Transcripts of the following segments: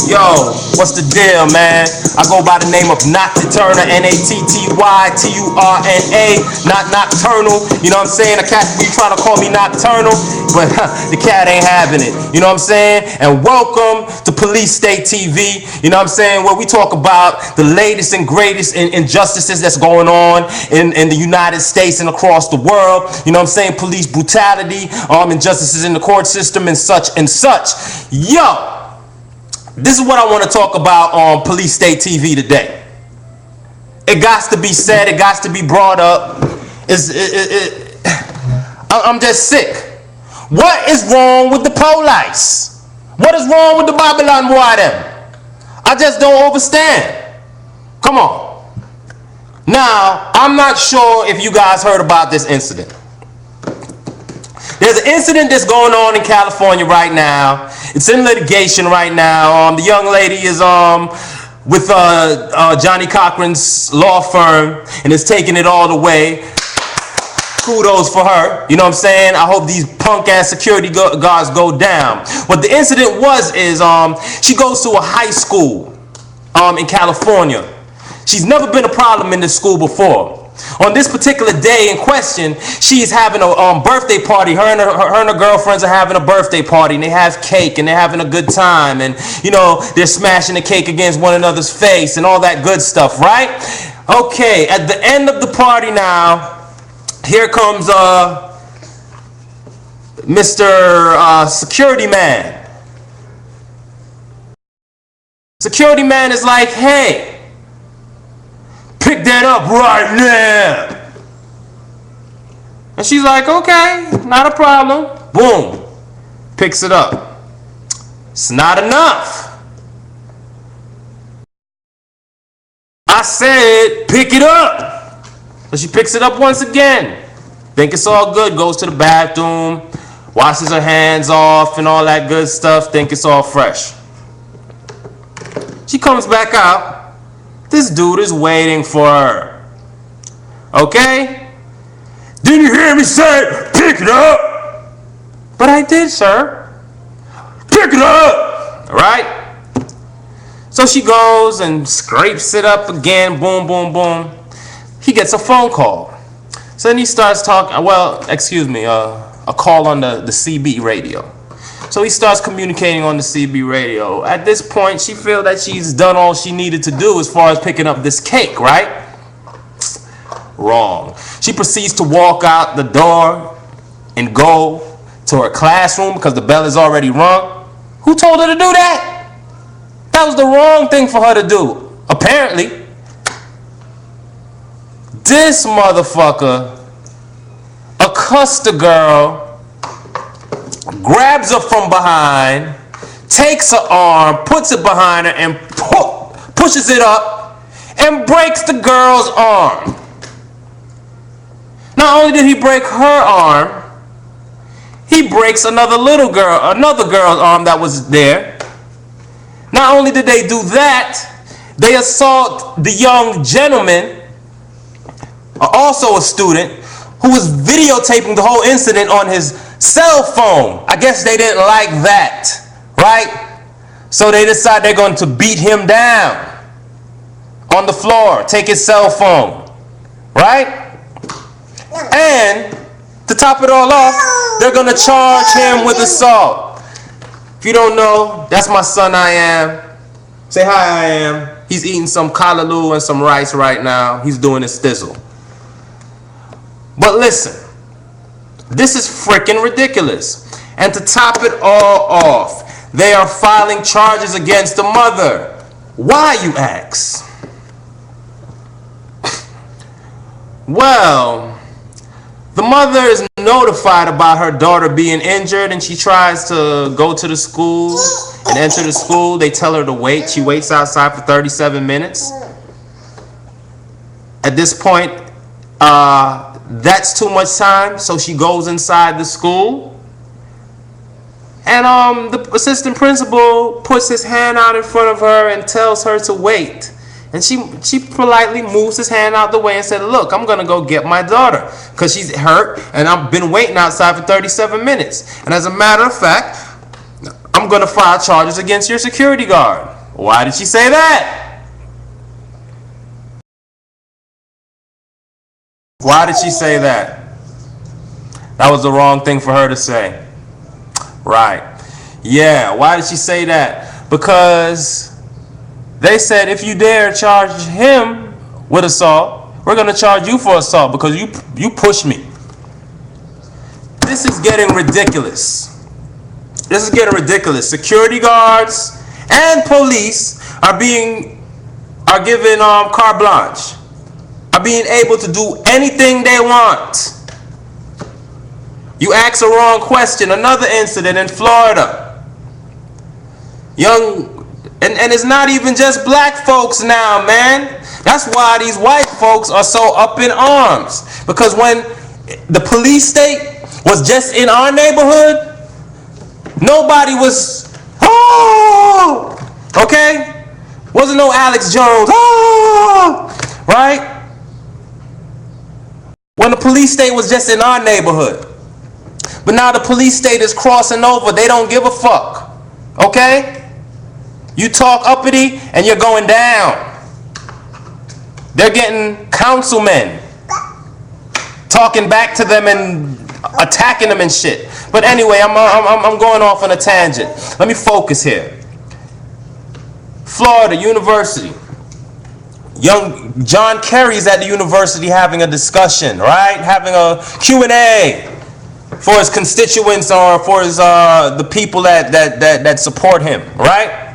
Yo, what's the deal, man? I go by the name of Natty Turna, Nattyturna, not nocturnal. You know what I'm saying? A cat be trying to call me nocturnal, but the cat ain't having it. You know what I'm saying? And welcome to Police State TV. You know what I'm saying? Where we talk about the latest and greatest injustices that's going on in the United States and across the world. You know what I'm saying? Police brutality, injustices in the court system, and such and such. Yo! This is what I want to talk about on Police State TV today. It got to be said. It got to be brought up. I'm just sick. What is wrong with the police? What is wrong with the Babylon boy them? I just don't understand. Come on. Now, I'm not sure if you guys heard about this incident. There's an incident that's going on in California right now. It's in litigation right now. The young lady is with Johnny Cochran's law firm and is taking it all the way. Kudos for her. You know what I'm saying? I hope these punk ass security guards go down. What the incident is she goes to a high school in California. She's never been a problem in this school before. On this particular day in question, she's having a birthday party. Her and her girlfriends are having a birthday party, and they have cake, and they're having a good time, and you know, they're smashing the cake against one another's face and all that good stuff, right? Okay, at the end of the party now, here comes Mr. Security Man. Security Man is like, hey, pick that up right now. And she's like, okay, not a problem. Boom. Picks it up. It's not enough. I said, pick it up. So she picks it up once again. Think it's all good. Goes to the bathroom. Washes her hands off and all that good stuff. Think it's all fresh. She comes back out. This dude is waiting for her. Okay? Didn't you hear me say, pick it up? But I did, sir. Pick it up! Alright? So she goes and scrapes it up again. Boom, boom, boom. He gets a phone call. So then he starts talking, a call on the CB radio. So he starts communicating on the CB radio. At this point, she feels that she's done all she needed to do as far as picking up this cake, right? Wrong. She proceeds to walk out the door and go to her classroom because the bell is already rung. Who told her to do that? That was the wrong thing for her to do, apparently. This motherfucker accosts the girl, grabs her from behind, takes her arm, puts it behind her, and pushes it up and breaks the girl's arm. Not only did he break her arm, he breaks another girl's arm that was there. Not only did they do that, they assault the young gentleman, also a student, who was videotaping the whole incident on his cell phone. I guess they didn't like that, right? So they decide they're going to beat him down on the floor, take his cell phone, right? And to top it all off, they're going to charge him with assault. If you don't know, that's my son I Am. Say hi, I Am. He's eating some callaloo and some rice right now. He's doing his thizzle. But listen, this is freaking ridiculous. And to top it all off, they are filing charges against the mother. Why, you ask? Well, the mother is notified about her daughter being injured, and she tries to go to the school and enter the school. They tell her to wait. She waits outside for 37 minutes. At this point, that's too much time, so she goes inside the school. And the assistant principal puts his hand out in front of her and tells her to wait. And she politely moves his hand out the way and said, look, I'm going to go get my daughter because she's hurt and I've been waiting outside for 37 minutes. And as a matter of fact, I'm going to file charges against your security guard. Why did she say that? Why did she say that? That was the wrong thing for her to say. Right. Yeah, why did she say that? Because they said if you dare charge him with assault, we're going to charge you for assault because you pushed me. This is getting ridiculous. This is getting ridiculous. Security guards and police are given carte blanche, are being able to do anything they want. You ask a wrong question. Another incident in Florida. And it's not even just black folks now, man. That's why these white folks are so up in arms. Because when the police state was just in our neighborhood, nobody was, oh, okay? Wasn't no Alex Jones, oh, right? When the police state was just in our neighborhood. But now the police state is crossing over. They don't give a fuck, okay? You talk uppity and you're going down. They're getting councilmen talking back to them and attacking them and shit. But anyway, I'm going off on a tangent. Let me focus here. Florida University. Young John Kerry's at the university having a discussion, right? Having a Q&A for his constituents or for his the people that support him, right?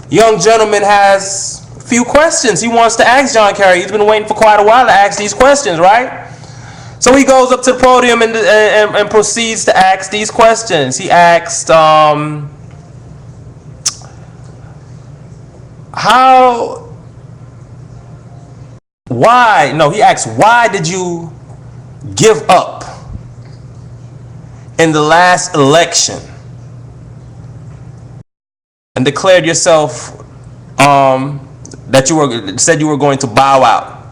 Young gentleman has a few questions he wants to ask John Kerry. He's been waiting for quite a while to ask these questions, right? So he goes up to the podium and proceeds to ask these questions. He asked, he asked, why did you give up in the last election and declared yourself that said you were going to bow out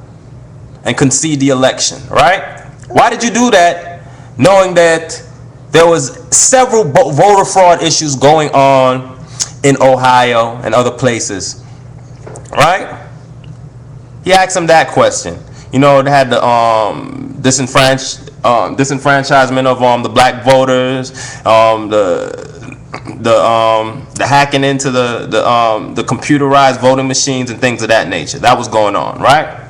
and concede the election, right? Why did you do that, knowing that there was several voter fraud issues going on in Ohio and other places, right? He asked him that question. You know, they had the disenfranchisement of the black voters, the hacking into the computerized voting machines and things of that nature. That was going on, right?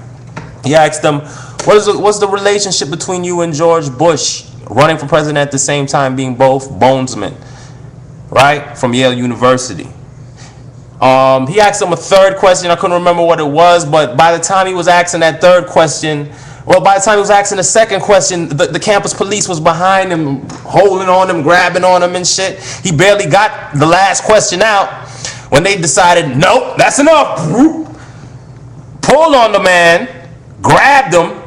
He asked them, what's the relationship between you and George Bush running for president at the same time being both bonesmen, right, from Yale University? He asked him a third question. I couldn't remember what it was, but by the time he was asking that third question, well, by the time he was asking the second question, the campus police was behind him, holding on him, grabbing on him and shit. He barely got the last question out when they decided, nope, that's enough. Pulled on the man, grabbed him.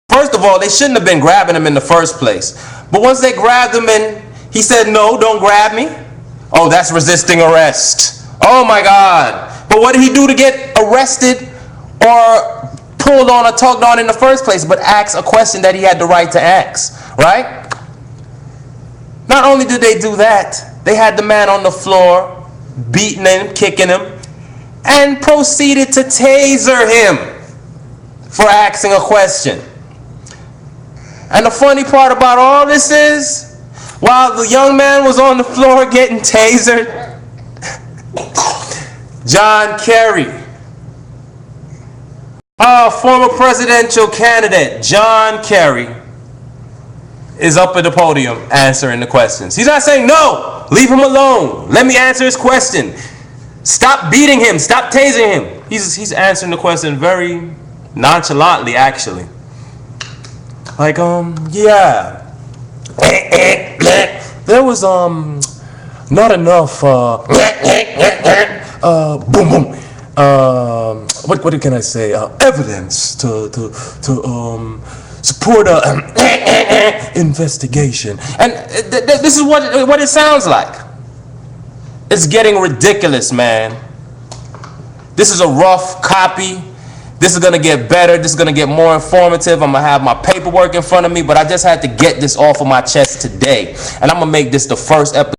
First of all, they shouldn't have been grabbing him in the first place. But once they grabbed him and he said, no, don't grab me. Oh, that's resisting arrest. Oh my God. But what did he do to get arrested or pulled on or tugged on in the first place? But ask a question that he had the right to ask, right? Not only did they do that, they had the man on the floor, beating him, kicking him, and proceeded to taser him for asking a question. And the funny part about all this is, while the young man was on the floor getting tasered, John Kerry, former presidential candidate John Kerry, is up at the podium answering the questions. He's not saying, no, leave him alone. Let me answer his question. Stop beating him. Stop tasing him. He's answering the question very nonchalantly, actually. Like, yeah. There was not enough boom boom what can I say, evidence to support a investigation. And this is what it sounds like. It's getting ridiculous, man. This is a rough copy. This is going to get better. This is going to get more informative. I'm going to have my paperwork in front of me, but I just had to get this off of my chest today. And I'm going to make this the first episode